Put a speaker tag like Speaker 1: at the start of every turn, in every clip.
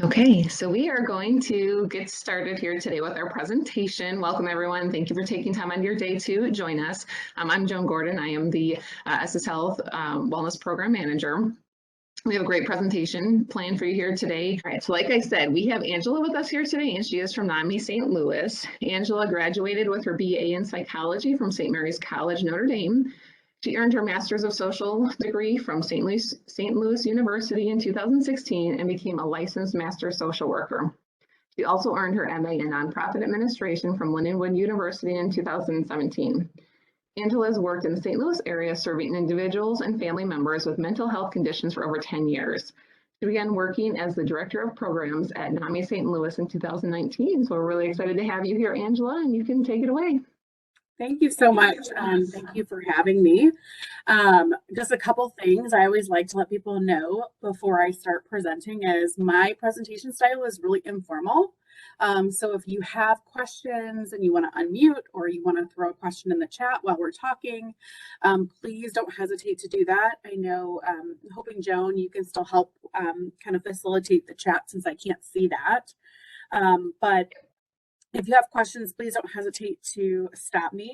Speaker 1: Okay, so we are going to get started here today with our presentation. Welcome, everyone. Thank you for taking time on your day to join us. I'm Joan Gordon. I am the SS Health Wellness Program Manager. We have a great presentation planned for you here today. All right, so like I said, we have Angela with us here today, and she is from NAMI St Louis. Angela graduated with her BA in psychology from St. Mary's College, Notre Dame. She earned her Master's of Social degree from St. Louis University in 2016 and became a licensed Master Social Worker. She also earned her MA in Nonprofit Administration from Lindenwood University in 2017. Angela has worked in the St. Louis area serving individuals and family members with mental health conditions for over 10 years. She began working as the Director of Programs at NAMI St. Louis in 2019. So we're really excited to have you here, Angela, and you can take it away.
Speaker 2: Thank you so much. Thank you for having me. Just a couple things I always like to let people know before I start presenting is my presentation style is really informal. So if you have questions and you want to unmute or you want to throw a question in the chat while we're talking, please don't hesitate to do that. I know, hoping Joan, you can still help kind of facilitate the chat since I can't see that. But if you have questions, please don't hesitate to stop me.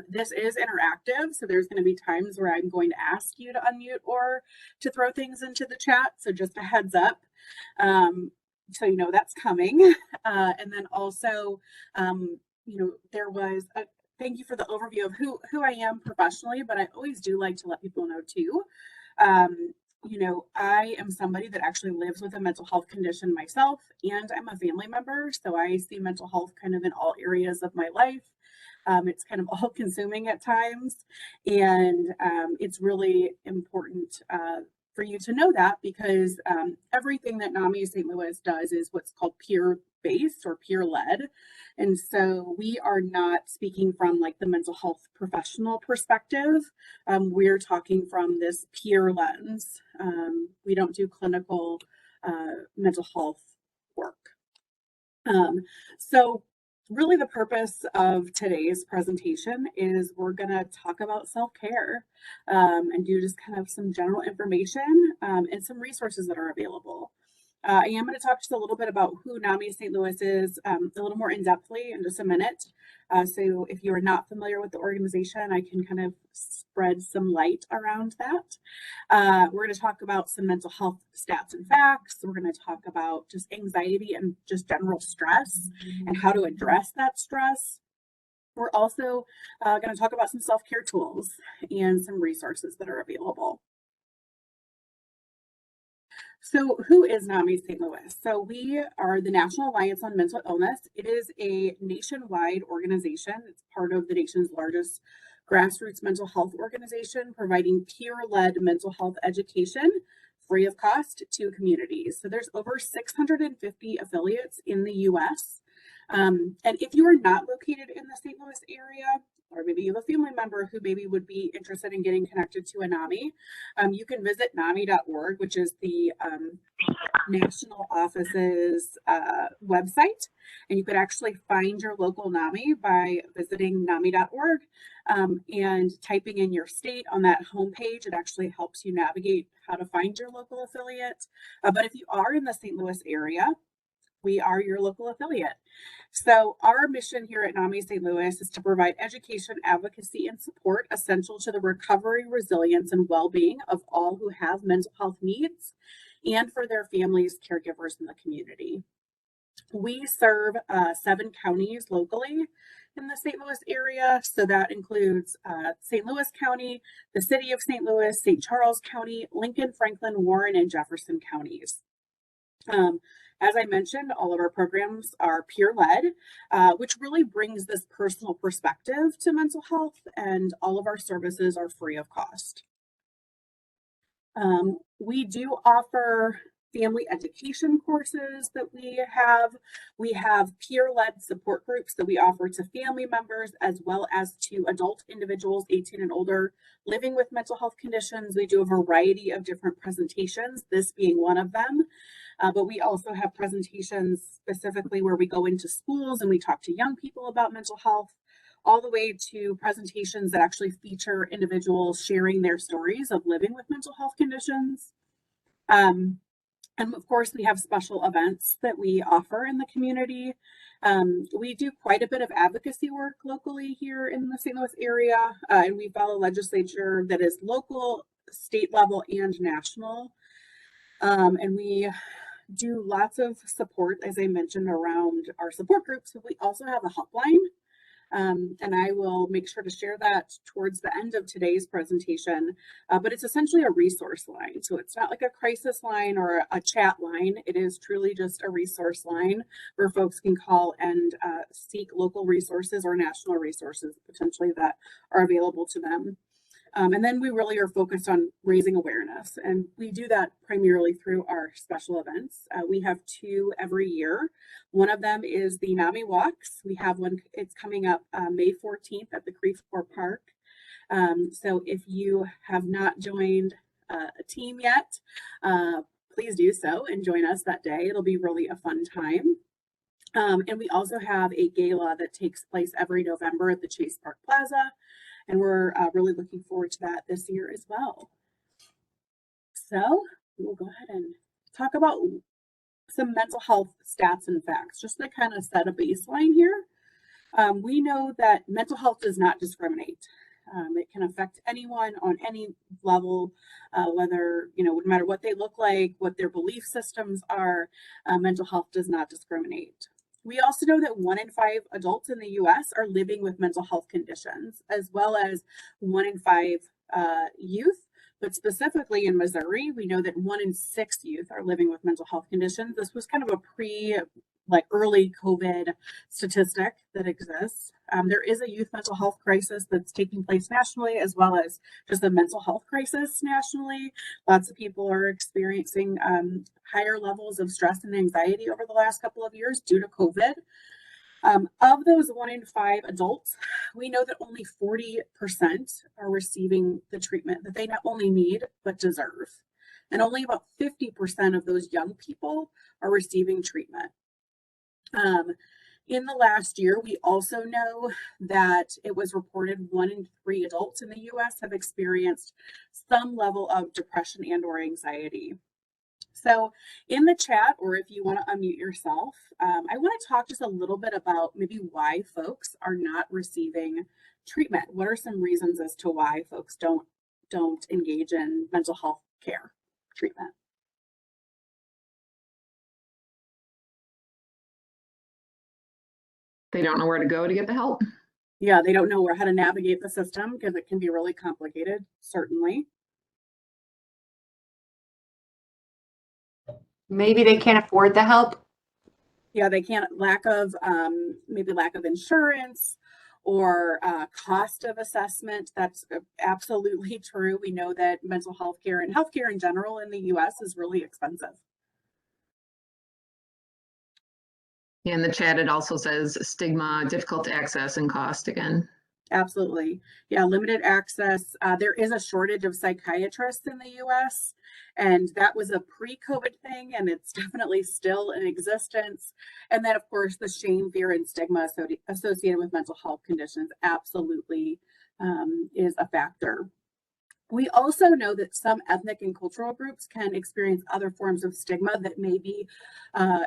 Speaker 2: This is interactive, so there's going to be times where I'm going to ask you to unmute or to throw things into the chat. So just a heads up, so you know that's coming. And then also, there was a thank you for the overview of who I am professionally, but I always do like to let people know too. I am somebody that actually lives with a mental health condition myself, and I'm a family member. So I see mental health kind of in all areas of my life. It's kind of all consuming at times. And it's really important for you to know that because everything that NAMI St. Louis does is what's called peer-based or peer-led. And so we are not speaking from like the mental health professional perspective. We're talking from this peer lens. We don't do clinical mental health work. So really the purpose of today's presentation is we're going to talk about self-care and do just kind of some general information and some resources that are available. I am going to talk just a little bit about who NAMI St. Louis is a little more in-depthly in just a minute. So if you are not familiar with the organization, I can kind of spread some light around that. We're going to talk about some mental health stats and facts. We're going to talk about just anxiety and just general stress and how to address that stress. We're also going to talk about some self-care tools and some resources that are available. So who is NAMI St. Louis? So we are the National Alliance on Mental Illness. It is a nationwide organization. It's part of the nation's largest grassroots mental health organization, providing peer-led mental health education free of cost to communities. So there's over 650 affiliates in the U.S. And if you are not located in the St. Louis area, or maybe you have a family member who maybe would be interested in getting connected to a NAMI, you can visit NAMI.org, which is the national office's website. And you could actually find your local NAMI by visiting NAMI.org and typing in your state on that homepage. It actually helps you navigate how to find your local affiliate. But if you are in the St. Louis area, we are your local affiliate. So our mission here at NAMI St. Louis is to provide education, advocacy, and support essential to the recovery, resilience, and well-being of all who have mental health needs and for their families, caregivers, in the community. We serve 7 counties locally in the St. Louis area. So that includes St. Louis County, the city of St. Louis, St. Charles County, Lincoln, Franklin, Warren, and Jefferson counties. As I mentioned, all of our programs are peer-led, which really brings this personal perspective to mental health, and all of our services are free of cost. We do offer family education courses that we have. We have peer-led support groups that we offer to family members as well as to adult individuals 18 and older living with mental health conditions. We do a variety of different presentations, this being one of them. But we also have presentations specifically where we go into schools and we talk to young people about mental health, all the way to presentations that actually feature individuals sharing their stories of living with mental health conditions. And of course, we have special events that we offer in the community. We do quite a bit of advocacy work locally here in the St. Louis area, and we follow legislature that is local, state level, and national. And we do lots of support, as I mentioned, around our support groups. We also have a helpline, and I will make sure to share that towards the end of today's presentation. But it's essentially a resource line. So it's not like a crisis line or a chat line. It is truly just a resource line where folks can call and seek local resources or national resources potentially that are available to them. And then we really are focused on raising awareness, and we do that primarily through our special events. We have two every year. One of them is the NAMI Walks. We have one, it's coming up May 14th at the Creeksport Park. So if you have not joined a team yet, please do so and join us that day. It'll be really a fun time. And we also have a gala that takes place every November at the Chase Park Plaza. And we're really looking forward to that this year as well. So we'll go ahead and talk about some mental health stats and facts, just to kind of set a baseline here. We know that mental health does not discriminate. It can affect anyone on any level, whether, no matter what they look like, what their belief systems are, mental health does not discriminate. We also know that 1 in 5 adults in the US are living with mental health conditions, as well as 1 in 5 youth. But specifically in Missouri, we know that 1 in 6 youth are living with mental health conditions. This was kind of a early COVID statistic that exists. There is a youth mental health crisis that's taking place nationally, as well as just a mental health crisis nationally. Lots of people are experiencing higher levels of stress and anxiety over the last couple of years due to COVID. Of those 1 in 5 adults, we know that only 40% are receiving the treatment that they not only need, but deserve. And only about 50% of those young people are receiving treatment. In the last year, we also know that it was reported 1 in 3 adults in the US have experienced some level of depression and or anxiety. So in the chat, or if you want to unmute yourself, I want to talk just a little bit about maybe why folks are not receiving treatment. What are some reasons as to why folks don't engage in mental health care treatment?
Speaker 1: They don't know where to go to get the help.
Speaker 2: Yeah, they don't know how to navigate the system because it can be really complicated, certainly.
Speaker 3: Maybe they can't afford the help.
Speaker 2: Yeah, they can't, maybe lack of insurance or cost of assessment. That's absolutely true. We know that mental health care and healthcare in general in the US is really expensive.
Speaker 1: In the chat, it also says stigma, difficult to access, and cost again.
Speaker 2: Absolutely. Yeah, limited access. There is a shortage of psychiatrists in the US, and that was a pre-COVID thing, and it's definitely still in existence. And then, of course, the shame, fear, and stigma associated with mental health conditions absolutely is a factor. We also know that some ethnic and cultural groups can experience other forms of stigma that may be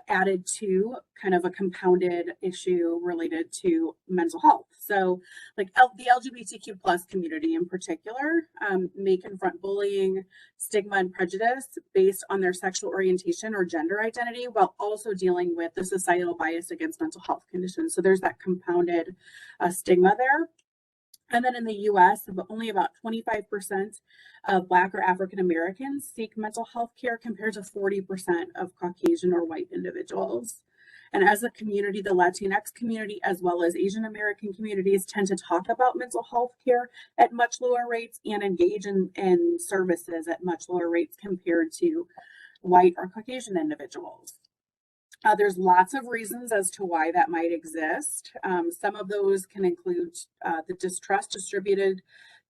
Speaker 2: added to kind of a compounded issue related to mental health. So like the LGBTQ plus community in particular may confront bullying, stigma, and prejudice based on their sexual orientation or gender identity, while also dealing with the societal bias against mental health conditions. So there's that compounded stigma there. And then in the US, only about 25% of Black or African Americans seek mental health care compared to 40% of Caucasian or white individuals. And as a community, the Latinx community, as well as Asian American communities, tend to talk about mental health care at much lower rates and engage in services at much lower rates compared to white or Caucasian individuals. There's lots of reasons as to why that might exist. Some of those can include the distrust distributed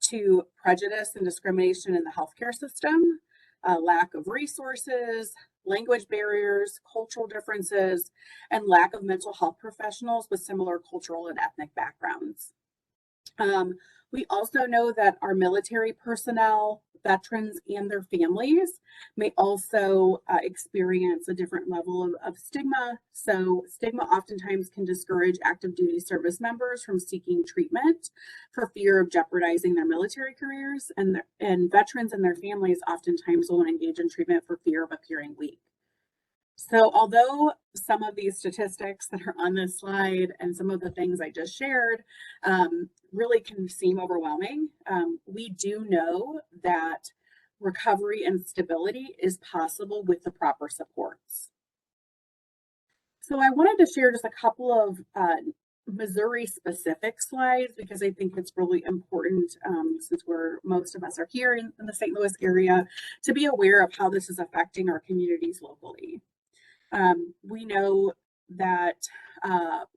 Speaker 2: to prejudice and discrimination in the healthcare system, lack of resources, language barriers, cultural differences, and lack of mental health professionals with similar cultural and ethnic backgrounds. We also know that our military personnel, veterans, and their families may also experience a different level of stigma. So stigma oftentimes can discourage active duty service members from seeking treatment for fear of jeopardizing their military careers, and veterans and their families oftentimes won't engage in treatment for fear of appearing weak. So although some of these statistics that are on this slide and some of the things I just shared really can seem overwhelming, we do know that recovery and stability is possible with the proper supports. So I wanted to share just a couple of Missouri specific slides because I think it's really important since most of us are here in the St. Louis area to be aware of how this is affecting our communities locally. We know that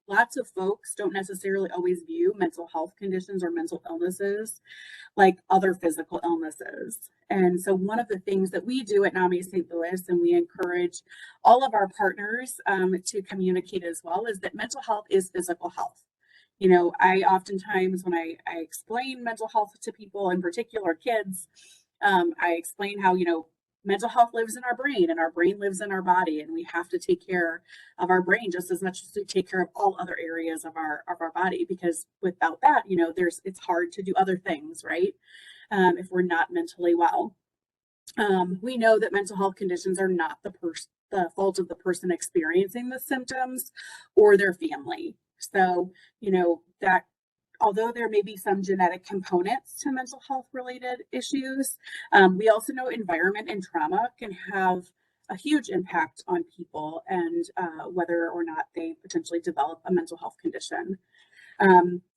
Speaker 2: lots of folks don't necessarily always view mental health conditions or mental illnesses like other physical illnesses. And so one of the things that we do at NAMI St. Louis, and we encourage all of our partners to communicate as well, is that mental health is physical health. You know, I oftentimes, when I explain mental health to people, in particular kids, I explain how, mental health lives in our brain and our brain lives in our body, and we have to take care of our brain just as much as we take care of all other areas of our body, because without that, it's hard to do other things, right? If we're not mentally well. We know that mental health conditions are not the fault of the person experiencing the symptoms or their family. So, that although there may be some genetic components to mental health related issues, we also know environment and trauma can have a huge impact on people and whether or not they potentially develop a mental health condition.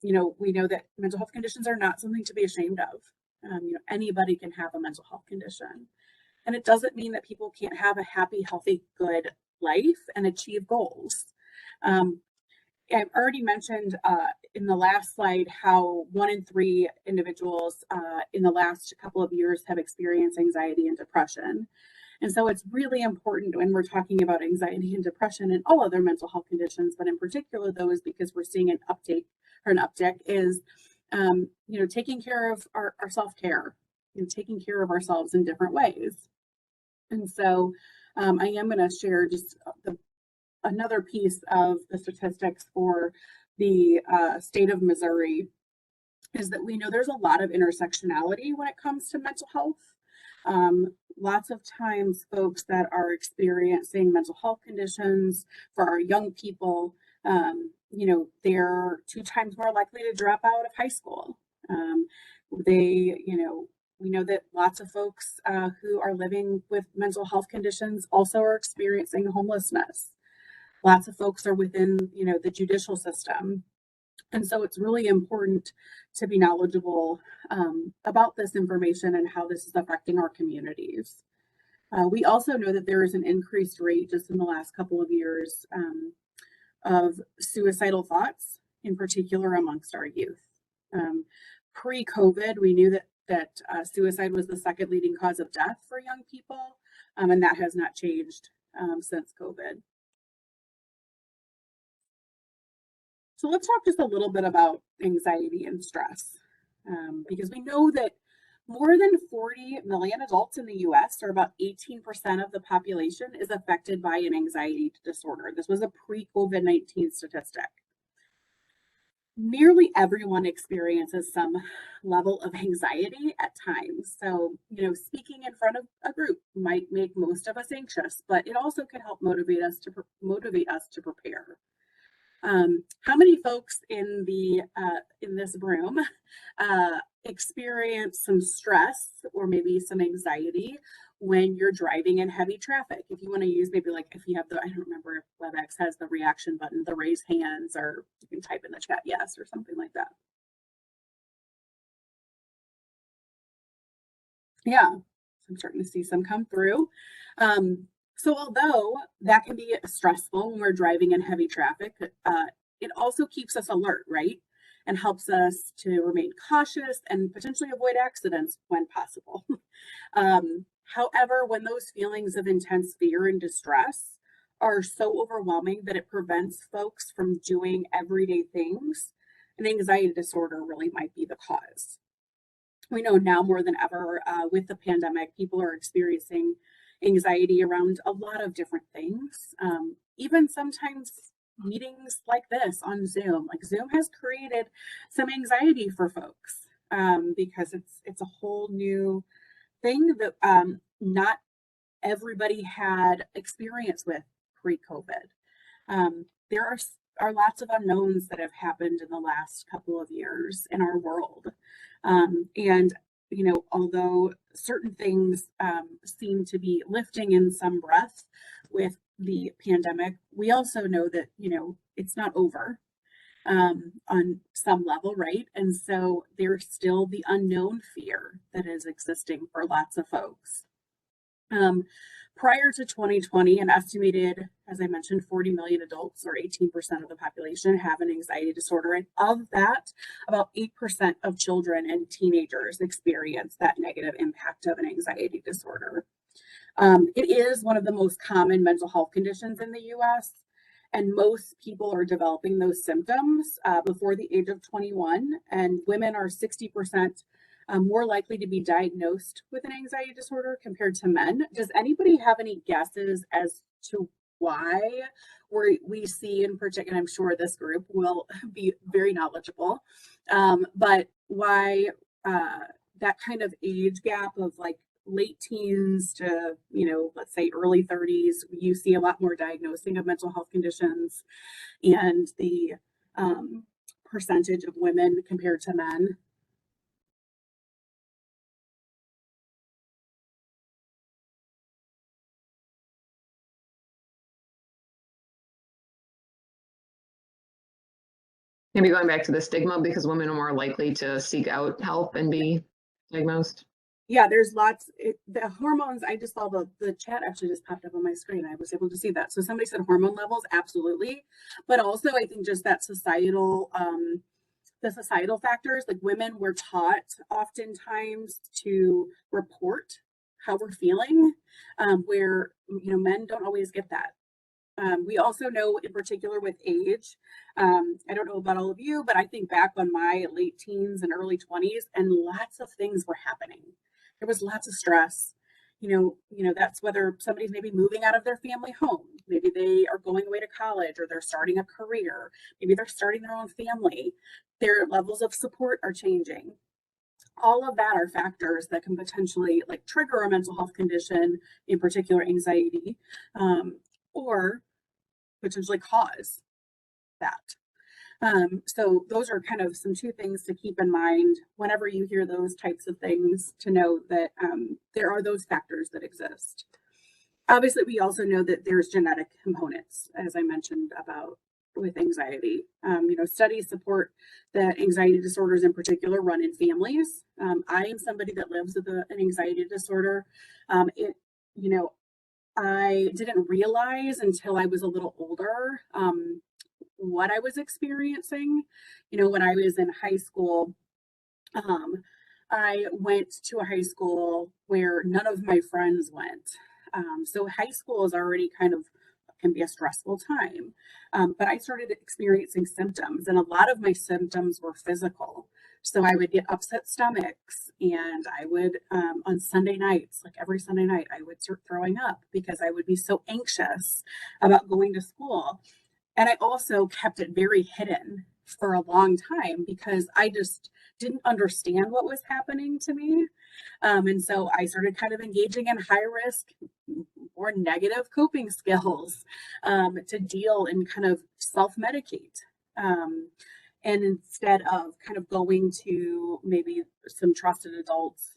Speaker 2: We know that mental health conditions are not something to be ashamed of. Anybody can have a mental health condition. And it doesn't mean that people can't have a happy, healthy, good life and achieve goals. I've already mentioned in the last slide how 1 in 3 individuals in the last couple of years have experienced anxiety and depression. And so it's really important when we're talking about anxiety and depression and all other mental health conditions, but in particular those, because we're seeing an uptick, is taking care of our self-care, taking care of ourselves in different ways. And so I am going to share just another piece of the statistics for the state of Missouri is that we know there's a lot of intersectionality when it comes to mental health. Lots of times folks that are experiencing mental health conditions, for our young people, they're 2 times more likely to drop out of high school. We know that lots of folks who are living with mental health conditions also are experiencing homelessness. Lots of folks are within, the judicial system. And so it's really important to be knowledgeable about this information and how this is affecting our communities. We also know that there is an increased rate just in the last couple of years of suicidal thoughts, in particular amongst our youth. Pre-COVID, we knew that suicide was the second leading cause of death for young people, and that has not changed since COVID. So let's talk just a little bit about anxiety and stress, because we know that more than 40 million adults in the US, or about 18% of the population, is affected by an anxiety disorder. This was a pre-COVID-19 statistic. Nearly everyone experiences some level of anxiety at times. So, speaking in front of a group might make most of us anxious, but it also can help motivate us to prepare. How many folks in this room experience some stress or maybe some anxiety when you're driving in heavy traffic? If you want to use maybe if you have I don't remember if WebEx has the reaction button, the raise hands, or you can type in the chat yes or something like that. Yeah, I'm starting to see some come through. So although that can be stressful when we're driving in heavy traffic, it also keeps us alert, right? And helps us to remain cautious and potentially avoid accidents when possible. However, when those feelings of intense fear and distress are so overwhelming that it prevents folks from doing everyday things, an anxiety disorder really might be the cause. We know now more than ever with the pandemic, people are experiencing anxiety around a lot of different things. Even sometimes meetings like this on Zoom, like Zoom has created some anxiety for folks because it's a whole new thing that not everybody had experience with pre-COVID. There are lots of unknowns that have happened in the last couple of years in our world. And, you know, although certain things seem to be lifting in some breath with the pandemic, we also know that, you know, it's not over on some level, right? And so there's still the unknown fear that is existing for lots of folks. Prior to 2020, an estimated, as I mentioned, 40 million adults, or 18% of the population, have an anxiety disorder. And of that, about 8% of children and teenagers experience that negative impact of an anxiety disorder. It is one of the most common mental health conditions in the US, and most people are developing those symptoms before the age of 21, and women are 60% more likely to be diagnosed with an anxiety disorder compared to men. Does anybody have any guesses as to why we see in particular, and I'm sure this group will be very knowledgeable, but why that kind of age gap of like late teens to, you know, let's say early 30s, you see a lot more diagnosing of mental health conditions, and the percentage of women compared to men?
Speaker 1: Maybe going back to the stigma, because women are more likely to seek out help and be diagnosed.
Speaker 2: Yeah, there's lots. The hormones, I just saw the chat actually just popped up on my screen. I was able to see that. So somebody said hormone levels, absolutely. But also I think just that societal, the societal factors, like women were taught oftentimes to report how we're feeling, where, you know, men don't always get that. We also know, in particular with age, I don't know about all of you, but I think back on my late teens and early 20s, and lots of things were happening. There was lots of stress. You know, that's whether somebody's maybe moving out of their family home, maybe they are going away to college, or they're starting a career, maybe they're starting their own family. Their levels of support are changing. All of that are factors that can potentially like trigger a mental health condition, in particular anxiety, or potentially cause that. So those are kind of some two things to keep in mind whenever you hear those types of things, to know that there are those factors that exist. Obviously, we also know that there's genetic components, as I mentioned about with anxiety. You know, studies support that anxiety disorders in particular run in families. I am somebody that lives with an anxiety disorder. You know, I didn't realize until I was a little older what I was experiencing. You know, when I was in high school, I went to a high school where none of my friends went. So high school is already kind of can be a stressful time. But I started experiencing symptoms, and a lot of my symptoms were physical. So I would get upset stomachs, and I would, on Sunday nights, like every Sunday night, I would start throwing up because I would be so anxious about going to school. And I also kept it very hidden for a long time because I just didn't understand what was happening to me. And so I started kind of engaging in high risk or negative coping skills to deal and kind of self-medicate. And instead of kind of going to maybe some trusted adults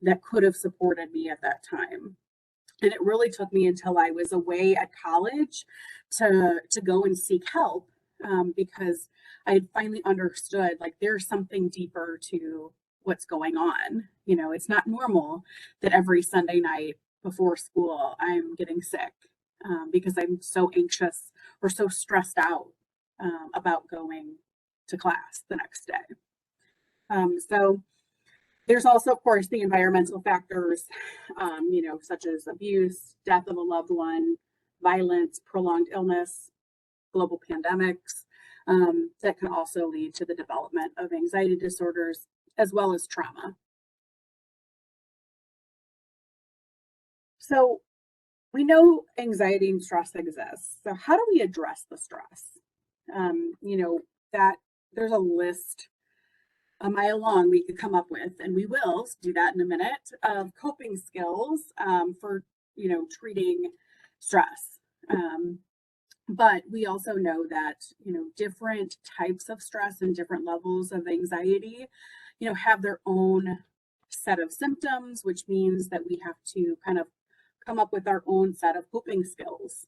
Speaker 2: that could have supported me at that time. And it really took me until I was away at college to go and seek help because I had finally understood, like, there's something deeper to what's going on. You know, it's not normal that every Sunday night before school I'm getting sick because I'm so anxious or so stressed out about going to class the next day. So there's also, of course, the environmental factors, you know, such as abuse, death of a loved one, violence, prolonged illness, global pandemics. that can also lead to the development of anxiety disorders as well as trauma. So we know anxiety and stress exists. So how do we address the stress? That there's a list a mile long we could come up with, and we will do that in a minute, of coping skills for treating stress. But we also know that different types of stress and different levels of anxiety have their own set of symptoms, which means that we have to kind of come up with our own set of coping skills.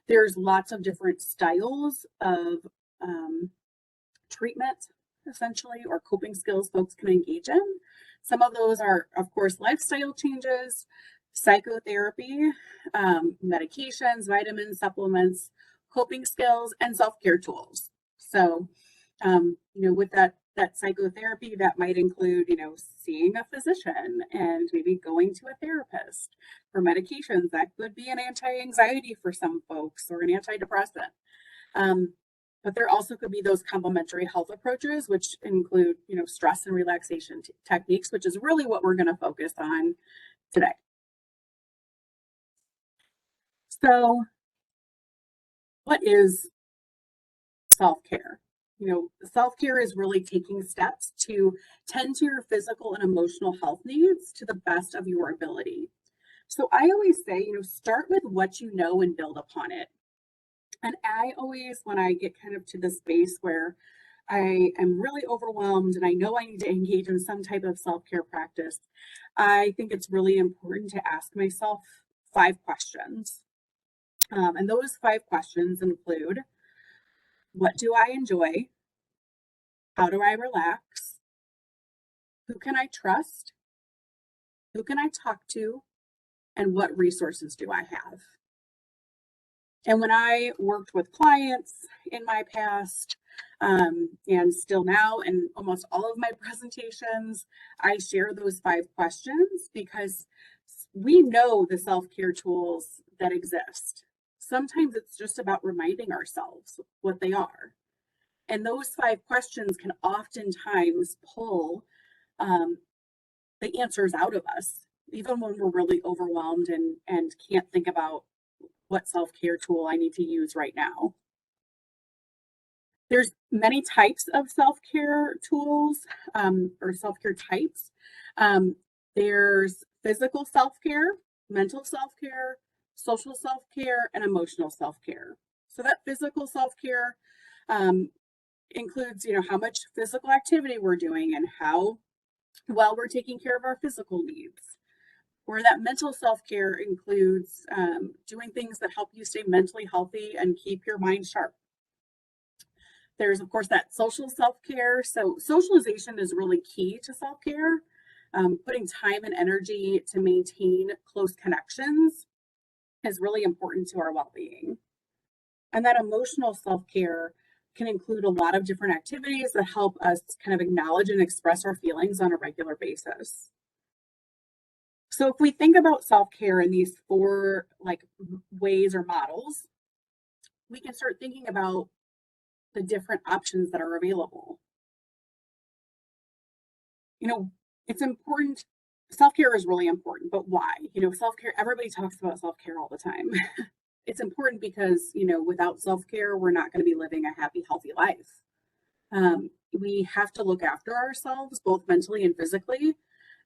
Speaker 2: There's lots of different styles of treatment, essentially, or coping skills folks can engage in. Some of those are, of course, lifestyle changes, psychotherapy, medications, vitamins, supplements, coping skills, and self-care tools. So, with that psychotherapy, that might include, seeing a physician and maybe going to a therapist. For medications, that could be an anti-anxiety for some folks or an antidepressant. But there also could be those complementary health approaches, which include, stress and relaxation techniques, which is really what we're going to focus on today. So, what is self-care? Self-care is really taking steps to tend to your physical and emotional health needs to the best of your ability. So I always say, start with what you know and build upon it. And I always, when I get kind of to the space where I am really overwhelmed and I know I need to engage in some type of self-care practice, I think it's really important to ask myself 5 questions. And those 5 questions include, what do I enjoy? How do I relax? Who can I trust? Who can I talk to? And what resources do I have? And when I worked with clients in my past, and still now in almost all of my presentations, I share those 5 questions because we know the self-care tools that exist. Sometimes it's just about reminding ourselves what they are. And those 5 questions can oftentimes pull the answers out of us, even when we're really overwhelmed and can't think about what self-care tool I need to use right now. There's many types of self-care tools or self-care types. There's physical self-care, mental self-care, social self-care, and emotional self-care. So that physical self-care includes, how much physical activity we're doing and how well we're taking care of our physical needs. Or that mental self-care includes doing things that help you stay mentally healthy and keep your mind sharp. There's, of course, that social self-care. So socialization is really key to self-care. Putting time and energy to maintain close connections is really important to our well-being. And that emotional self-care can include a lot of different activities that help us kind of acknowledge and express our feelings on a regular basis. So if we think about self-care in these 4 ways or models, we can start thinking about the different options that are available. It's important. Self-care is really important, but why? Self-care, everybody talks about self-care all the time. It's important because, without self-care, we're not going to be living a happy, healthy life. We have to look after ourselves, both mentally and physically,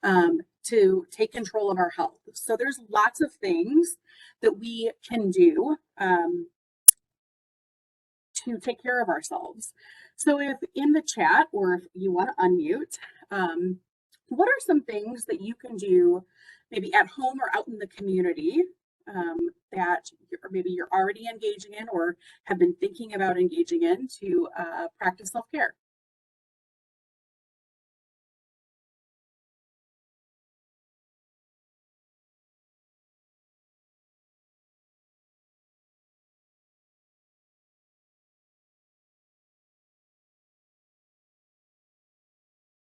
Speaker 2: to take control of our health. So there's lots of things that we can do to take care of ourselves. So if in the chat, or if you want to unmute, what are some things that you can do maybe at home or out in the community that maybe you're already engaging in or have been thinking about engaging in to practice self-care?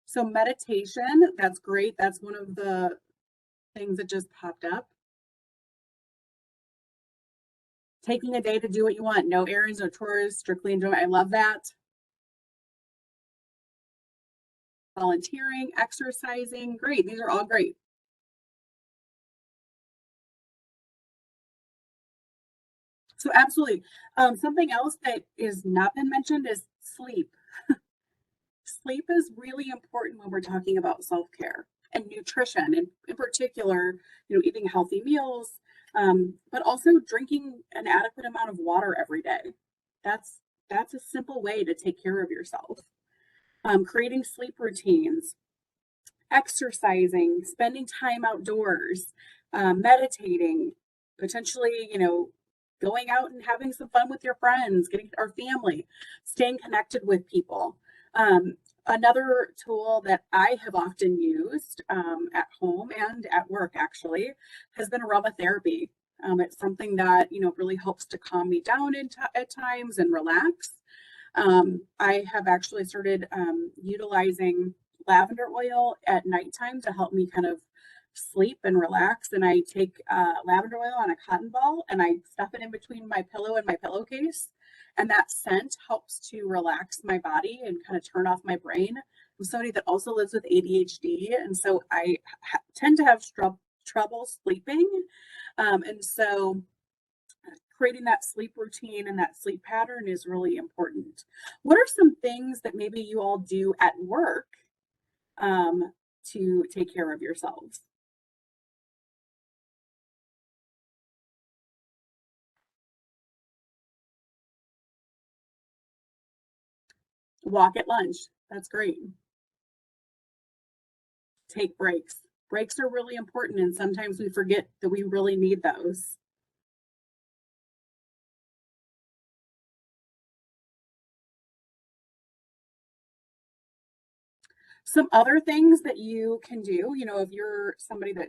Speaker 2: So meditation, that's great. That's one of the things that just popped up. Taking a day to do what you want. No errands, no chores, strictly enjoyment. I love that. Volunteering, exercising. Great. These are all great. So absolutely. Something else that is not been mentioned is sleep. Sleep is really important when we're talking about self-care and nutrition, and in particular, eating healthy meals, but also drinking an adequate amount of water every day. That's a simple way to take care of yourself. Creating sleep routines, exercising, spending time outdoors, meditating, potentially, going out and having some fun with your friends, getting our family, staying connected with people. Another tool that I have often used at home and at work actually has been aromatherapy. It's something that really helps to calm me down at times and relax. I have actually started utilizing lavender oil at nighttime to help me kind of sleep and relax. And I take lavender oil on a cotton ball and I stuff it in between my pillow and my pillowcase. And that scent helps to relax my body and kind of turn off my brain. I'm somebody that also lives with ADHD. And so I tend to have trouble sleeping. And so creating that sleep routine and that sleep pattern is really important. What are some things that maybe you all do at work to take care of yourselves? Walk at lunch. That's great. Take breaks. Breaks are really important, and sometimes we forget that we really need those. Some other things that you can do, if you're somebody that,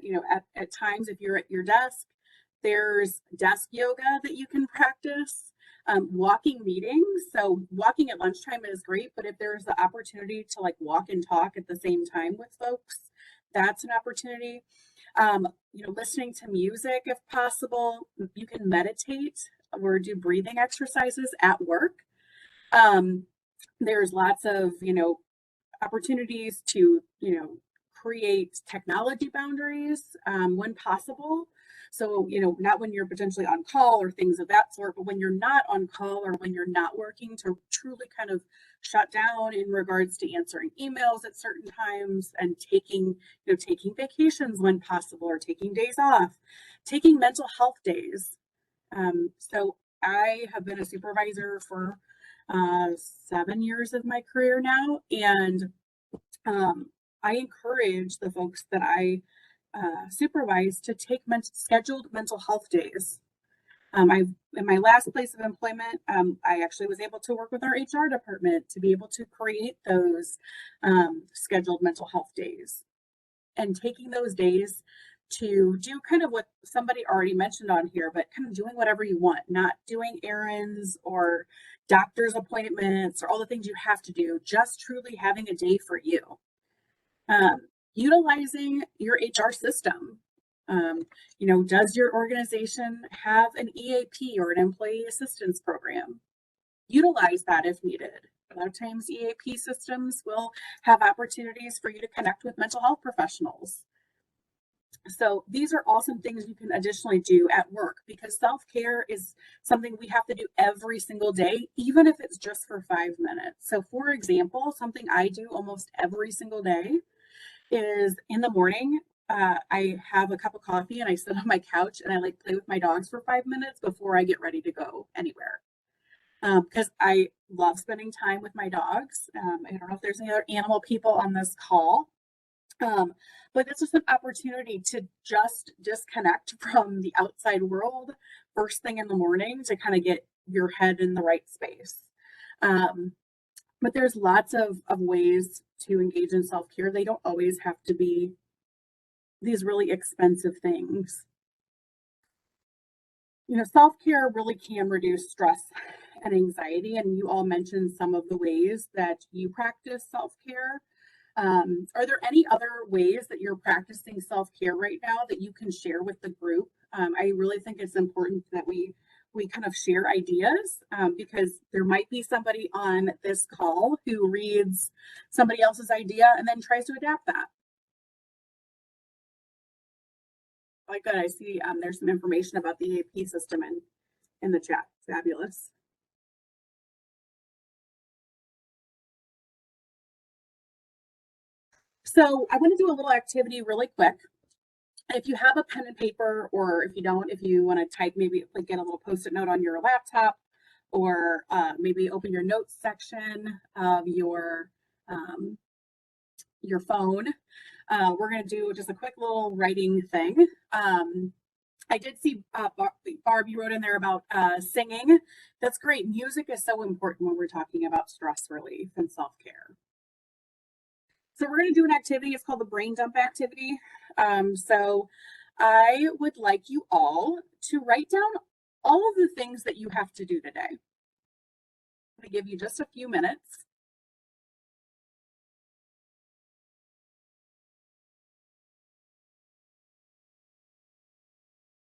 Speaker 2: at times, if you're at your desk, there's desk yoga that you can practice. Walking meetings. So walking at lunchtime is great, but if there's the opportunity to like walk and talk at the same time with folks, that's an opportunity. Listening to music if possible. You can meditate or do breathing exercises at work. There's lots of, opportunities to, create technology boundaries when possible. So, not when you're potentially on call or things of that sort, but when you're not on call or when you're not working, to truly kind of shut down in regards to answering emails at certain times and taking vacations when possible or taking days off, taking mental health days. So I have been a supervisor for 7 years of my career now, and I encourage the folks that I supervise to take scheduled mental health days. In my last place of employment, I actually was able to work with our HR department to be able to create those scheduled mental health days, and taking those days to do kind of what somebody already mentioned on here, but kind of doing whatever you want, not doing errands or doctor's appointments or all the things you have to do, just truly having a day for you. Utilizing your HR system. Does your organization have an EAP or an employee assistance program? Utilize that if needed. A lot of times EAP systems will have opportunities for you to connect with mental health professionals. So these are awesome things you can additionally do at work, because self-care is something we have to do every single day, even if it's just for 5 minutes. So for example, something I do almost every single day is in the morning, I have a cup of coffee and I sit on my couch and I like play with my dogs for 5 minutes before I get ready to go anywhere. Because I love spending time with my dogs. I don't know if there's any other animal people on this call. But it's just an opportunity to just disconnect from the outside world first thing in the morning to kind of get your head in the right space. But there's lots of ways to engage in self-care. They don't always have to be these really expensive things. Self-care really can reduce stress and anxiety, and you all mentioned some of the ways that you practice self-care. Are there any other ways that you're practicing self-care right now that you can share with the group? I really think it's important that we we kind of share ideas because there might be somebody on this call who reads somebody else's idea and then tries to adapt that. Like good, I see there's some information about the AP system in the chat. Fabulous. So I want to do a little activity really quick. If you have a pen and paper, or if you don't, if you want to type, maybe like get a little post-it note on your laptop, or maybe open your notes section of your phone. We're going to do just a quick little writing thing. I did see Barb, you wrote in there about singing. That's great. Music is so important when we're talking about stress relief and self-care. So we're going to do an activity. It's called the brain dump activity. So I would like you all to write down all of the things that you have to do today. I'm going to give you just a few minutes.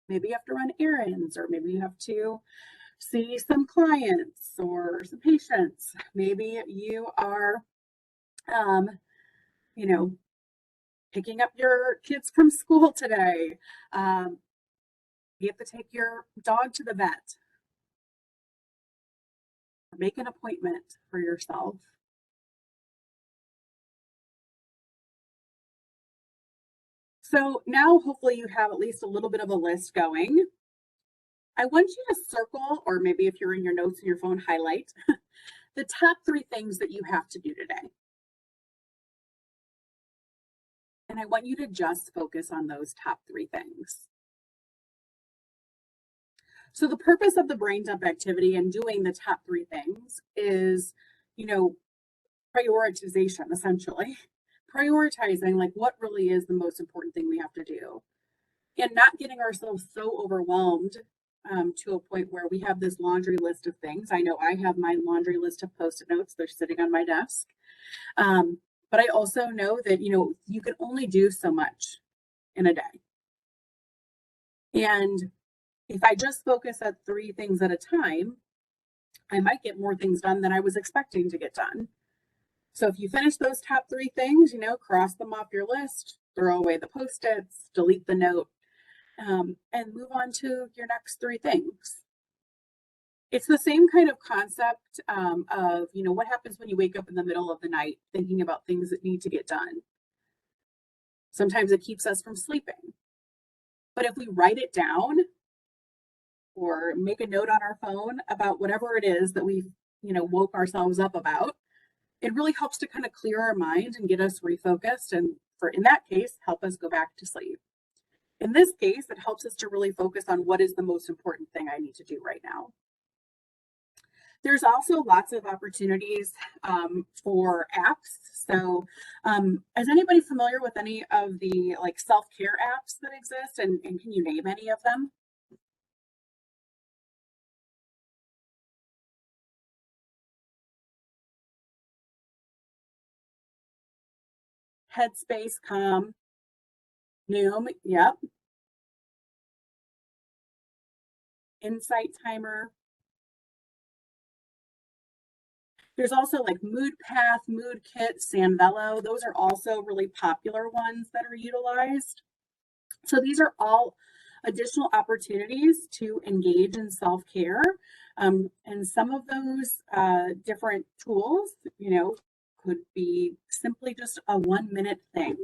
Speaker 2: Maybe you have to run errands, or maybe you have to see some clients or some patients. Maybe you are, you know, picking up your kids from school today. You have to take your dog to the vet. Make an appointment for yourself. So now hopefully you have at least a little bit of a list going. I want you to circle, or maybe if you're in your notes in your phone, highlight the top 3 things that you have to do today. And I want you to just focus on those top 3 things. So the purpose of the brain dump activity and doing the top 3 things is, prioritization, essentially. Prioritizing like what really is the most important thing we have to do, and not getting ourselves so overwhelmed to a point where we have this laundry list of things. I know I have my laundry list of post-it notes. They're sitting on my desk. But I also know that, you can only do so much in a day. And if I just focus at 3 things at a time, I might get more things done than I was expecting to get done. So if you finish those top 3 things, cross them off your list, throw away the post-its, delete the note, and move on to your next 3 things. It's the same kind of concept of, what happens when you wake up in the middle of the night thinking about things that need to get done. Sometimes it keeps us from sleeping. But if we write it down or make a note on our phone about whatever it is that we've, woke ourselves up about, it really helps to kind of clear our mind and get us refocused. And in that case, help us go back to sleep. In this case, it helps us to really focus on what is the most important thing I need to do right now. There's also lots of opportunities for apps. So is anybody familiar with any of the self-care apps that exist, and can you name any of them? Headspace, Calm, Noom, yep. Insight Timer. There's also like Mood Path, Mood Kit, Sanvello. Those are also really popular ones that are utilized. So these are all additional opportunities to engage in self-care. And some of those different tools, could be simply just a 1-minute thing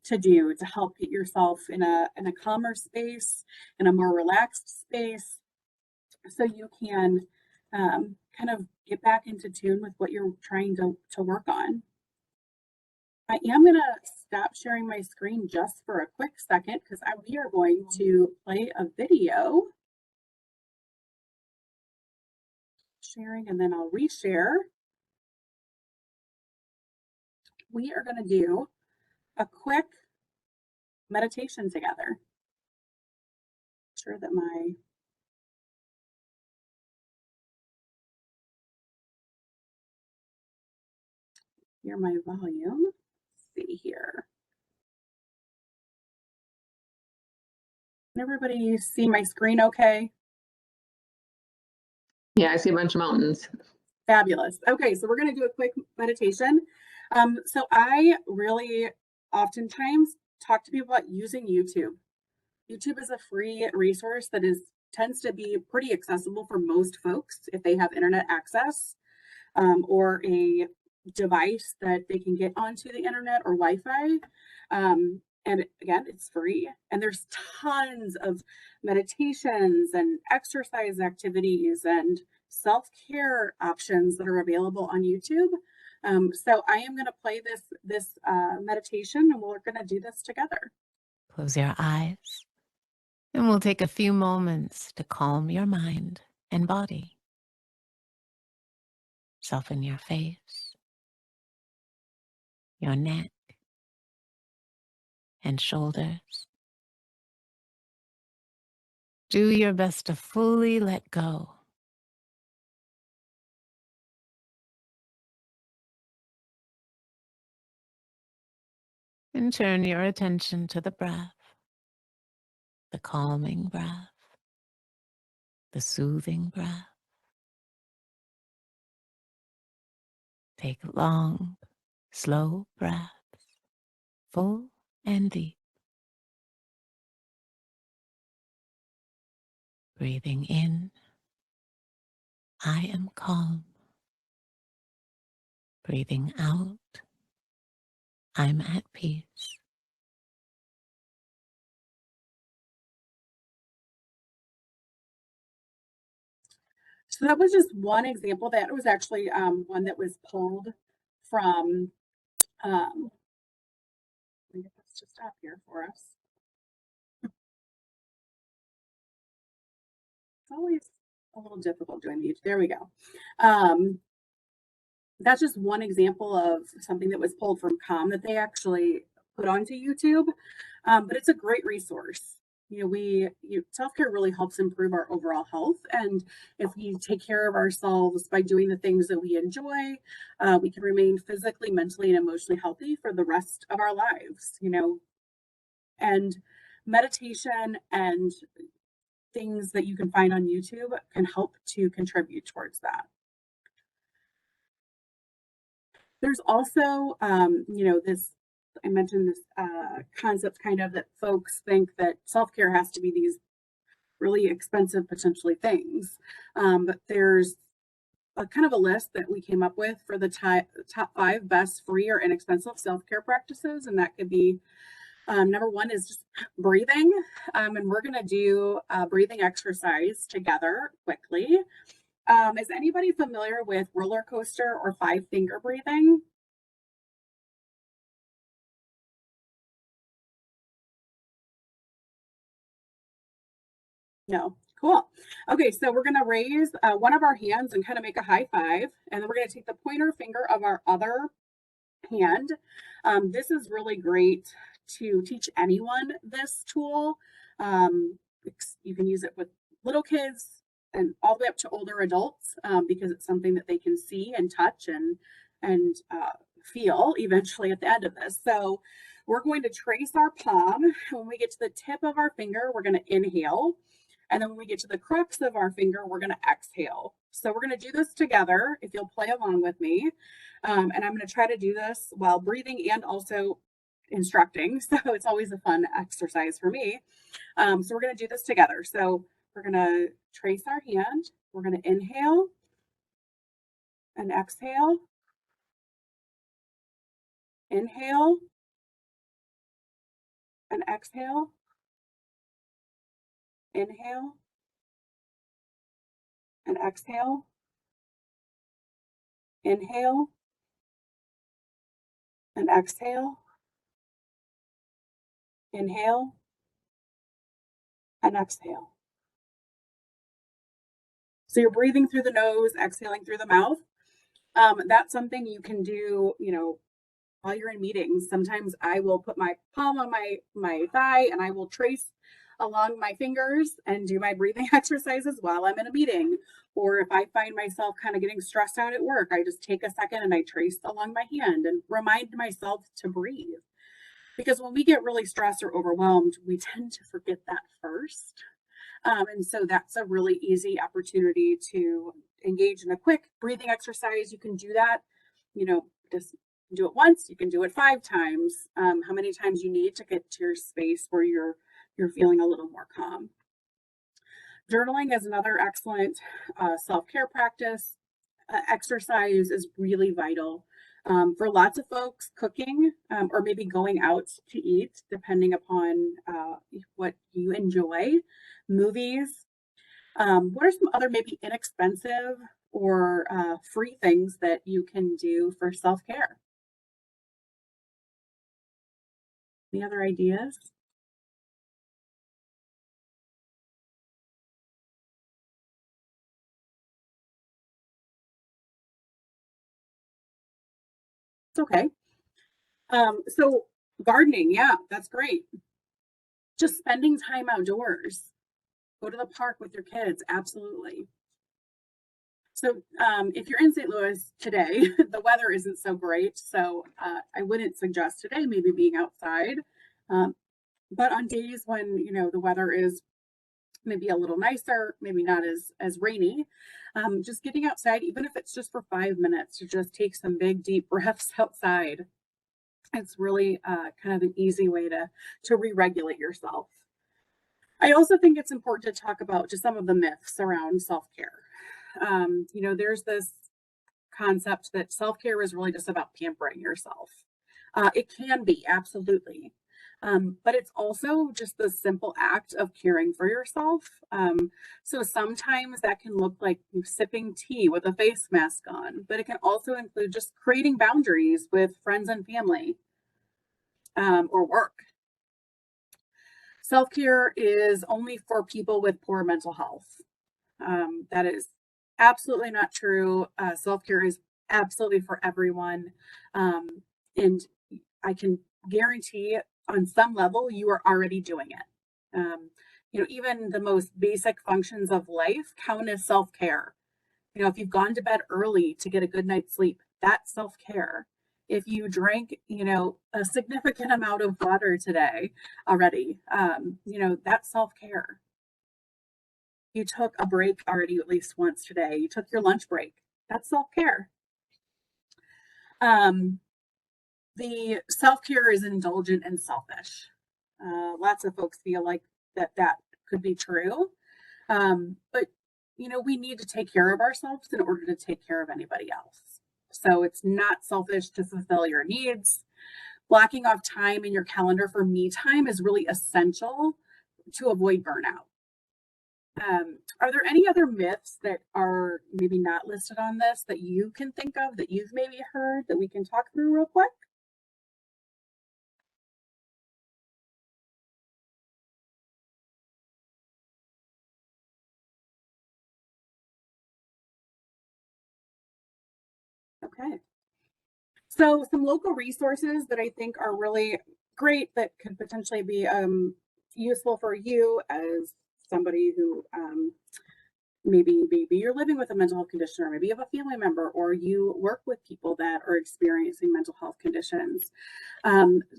Speaker 2: to do to help get yourself in a calmer space, in a more relaxed space, so you can kind of get back into tune with what you're trying to work on. I am going to stop sharing my screen just for a quick second because we are going to play a video. Sharing, and then I'll reshare. We are going to do a quick meditation together. Make sure that hear my volume. Let's see here. Can everybody see my screen okay?
Speaker 1: Yeah, I see a bunch of mountains.
Speaker 2: Fabulous. Okay, so we're going to do a quick meditation. So I really oftentimes talk to people about using YouTube. YouTube is a free resource that tends to be pretty accessible for most folks if they have internet access, or a device that they can get onto the internet or Wi-Fi. And again, it's free. And there's tons of meditations and exercise activities and self-care options that are available on YouTube. So I am going to play this meditation, and we're going to do this together.
Speaker 4: Close your eyes, and we'll take a few moments to calm your mind and body. Soften your face, your neck, and shoulders. Do your best to fully let go. And turn your attention to the breath, the calming breath, the soothing breath. Take long, slow breaths, full and deep. Breathing in, I am calm. Breathing out, I'm at peace.
Speaker 2: So that was just one example. That was actually one that was pulled from, let me get this to stop here for us. It's always a little difficult doing these. There we go. That's just one example of something that was pulled from Calm that they actually put onto YouTube. But it's a great resource. Self-care really helps improve our overall health. And if we take care of ourselves by doing the things that we enjoy, we can remain physically, mentally, and emotionally healthy for the rest of our lives, And meditation and things that you can find on YouTube can help to contribute towards that. There's also, I mentioned this concept kind of that folks think that self-care has to be these really expensive, potentially things. But there's a kind of a list that we came up with for the top 5 best free or inexpensive self-care practices. And that could be, number 1 is just breathing. And we're going to do a breathing exercise together quickly. Is anybody familiar with roller coaster or 5-finger breathing? No. Cool. Okay, so we're going to raise one of our hands and kind of make a high five. And then we're going to take the pointer finger of our other hand. This is really great to teach anyone this tool. You can use it with little kids and all the way up to older adults, because it's something that they can see and touch and feel eventually at the end of this. So we're going to trace our palm. When we get to the tip of our finger, we're going to inhale. And then when we get to the crux of our finger, we're going to exhale. So we're going to do this together, if you'll play along with me. And I'm going to try to do this while breathing and also instructing. So it's always a fun exercise for me. So we're going to do this together. So we're going to trace our hand. We're going to inhale and exhale. Inhale and exhale. Inhale and exhale. Inhale and exhale. Inhale and exhale. So you're breathing through the nose, exhaling through the mouth. That's something you can do, while you're in meetings. Sometimes I will put my palm on my thigh and I will trace along my fingers and do my breathing exercises while I'm in a meeting. Or if I find myself kind of getting stressed out at work, I just take a second and I trace along my hand and remind myself to breathe. Because when we get really stressed or overwhelmed, we tend to forget that first. And so that's a really easy opportunity to engage in a quick breathing exercise. You can do that, just do it once, you can do it 5 times, how many times you need to get to your space where you're feeling a little more calm. Journaling is another excellent self-care practice. Exercise is really vital. For lots of folks, cooking or maybe going out to eat, depending upon what you enjoy, movies. What are some other maybe inexpensive or free things that you can do for self-care? Any other ideas? It's okay. So gardening, yeah, that's great. Just spending time outdoors. Go to the park with your kids, absolutely. So if you're in St. Louis today, the weather isn't so great, so I wouldn't suggest today maybe being outside. But on days when the weather is maybe a little nicer, maybe not as rainy, just getting outside, even if it's just for 5 minutes, to just take some big deep breaths outside. It's really kind of an easy way to re-regulate yourself. I also think it's important to talk about just some of the myths around self-care. There's this concept that self-care is really just about pampering yourself. It can be, absolutely. But it's also just the simple act of caring for yourself. So sometimes that can look like sipping tea with a face mask on, but it can also include just creating boundaries with friends and family or work. Self-care is only for people with poor mental health. That is absolutely not true. Self-care is absolutely for everyone. And I can guarantee on some level you are already doing it. Even the most basic functions of life count as self-care. If you've gone to bed early to get a good night's sleep, that's self-care. If you drank, a significant amount of water today already, that's self-care. You took a break already at least once today. You took your lunch break. That's self-care. The self-care is indulgent and selfish. Lots of folks feel like that could be true. But, we need to take care of ourselves in order to take care of anybody else. So it's not selfish to fulfill your needs. Blocking off time in your calendar for me time is really essential to avoid burnout. Are there any other myths that are maybe not listed on this that you can think of that you've maybe heard that we can talk through real quick? Okay. So some local resources that I think are really great that could potentially be useful for you as somebody who maybe you're living with a mental health condition, or maybe you have a family member, or you work with people that are experiencing mental health conditions.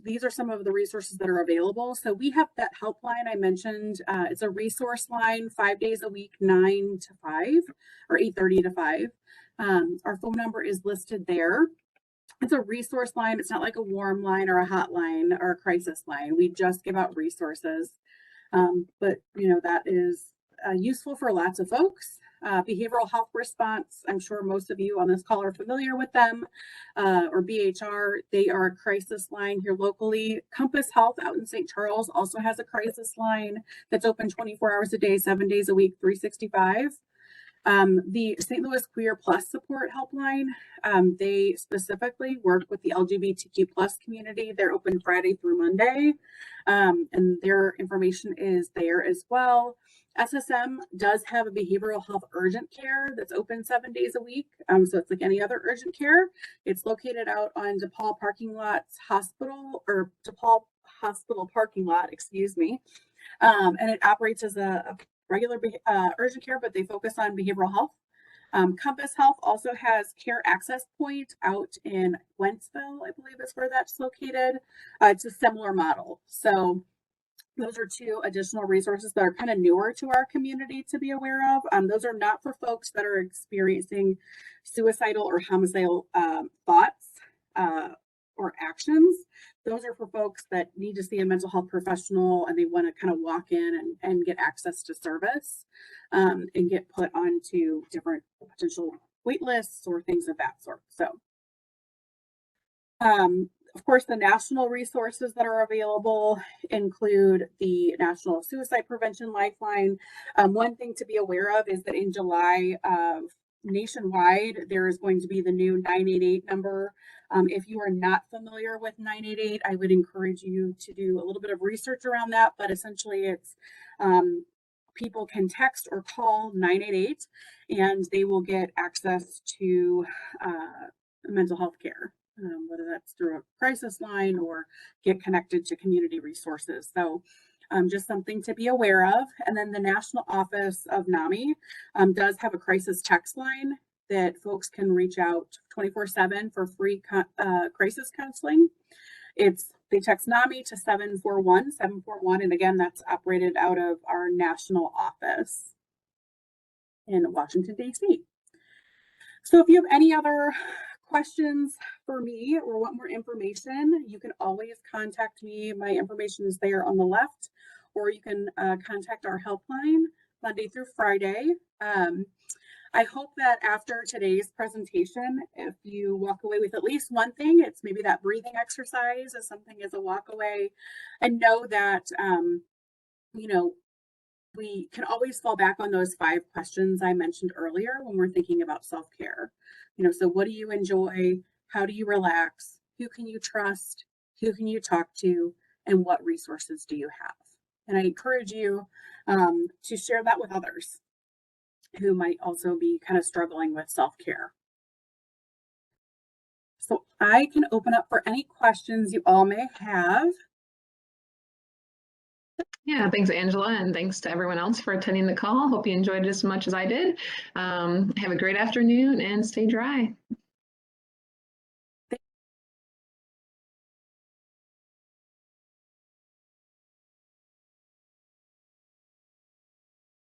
Speaker 2: These are some of the resources that are available. So we have that helpline I mentioned. It's a resource line 5 days a week, 9 to 5 or 8:30 to 5. Our phone number is listed there. It's a resource line. It's not like a warm line or a hotline or a crisis line. We just give out resources. But that is useful for lots of folks. Behavioral health response, I'm sure most of you on this call are familiar with them, or BHR. They are a crisis line here locally. Compass Health out in St. Charles also has a crisis line that's open 24 hours a day, 7 days a week, 365. The St. Louis Queer Plus Support Helpline, they specifically work with the LGBTQ plus community. They're open Friday through Monday, and their information is there as well. SSM does have a behavioral health urgent care that's open 7 days a week. So it's like any other urgent care. It's located out on DePaul parking lots hospital, or DePaul hospital parking lot, excuse me. And it operates as a regular urgent care, but they focus on behavioral health. Compass Health also has Care Access Point out in Wentzville, I believe is where that's located. It's a similar model. So Those are two additional resources that are kind of newer to our community to be aware of. Those are not for folks that are experiencing suicidal or homicidal thoughts or actions. Those are for folks that need to see a mental health professional and they want to kind of walk in and get access to service and get put onto different potential wait lists or things of that sort. So, of course, the national resources that are available include the National Suicide Prevention Lifeline. One thing to be aware of is that in July, nationwide, there is going to be the new 988 number. If you are not familiar with 988, I would encourage you to do a little bit of research around that, but essentially it's people can text or call 988 and they will get access to mental health care. Whether that's through a crisis line or get connected to community resources. So just something to be aware of. And then the National Office of NAMI does have a crisis text line that folks can reach out 24/7 for free crisis counseling. They text NAMI to 741-741. And again, that's operated out of our national office in Washington, D.C. So if you have any other questions for me or want more information, you can always contact me. My information is there on the left, or you can contact our helpline Monday through Friday. I hope that after today's presentation, if you walk away with at least one thing, it's maybe that breathing exercise as something as a walk away, and know that, you know, we can always fall back on those 5 questions I mentioned earlier when we're thinking about self-care. You know, so what do you enjoy? How do you relax? Who can you trust? Who can you talk to? And what resources do you have? And I encourage you to share that with others who might also be kind of struggling with self-care. So I can open up for any questions you all may have.
Speaker 1: Yeah, thanks, Angela, and thanks to everyone else for attending the call. Hope you enjoyed it as much as I did. Have a great afternoon and stay dry.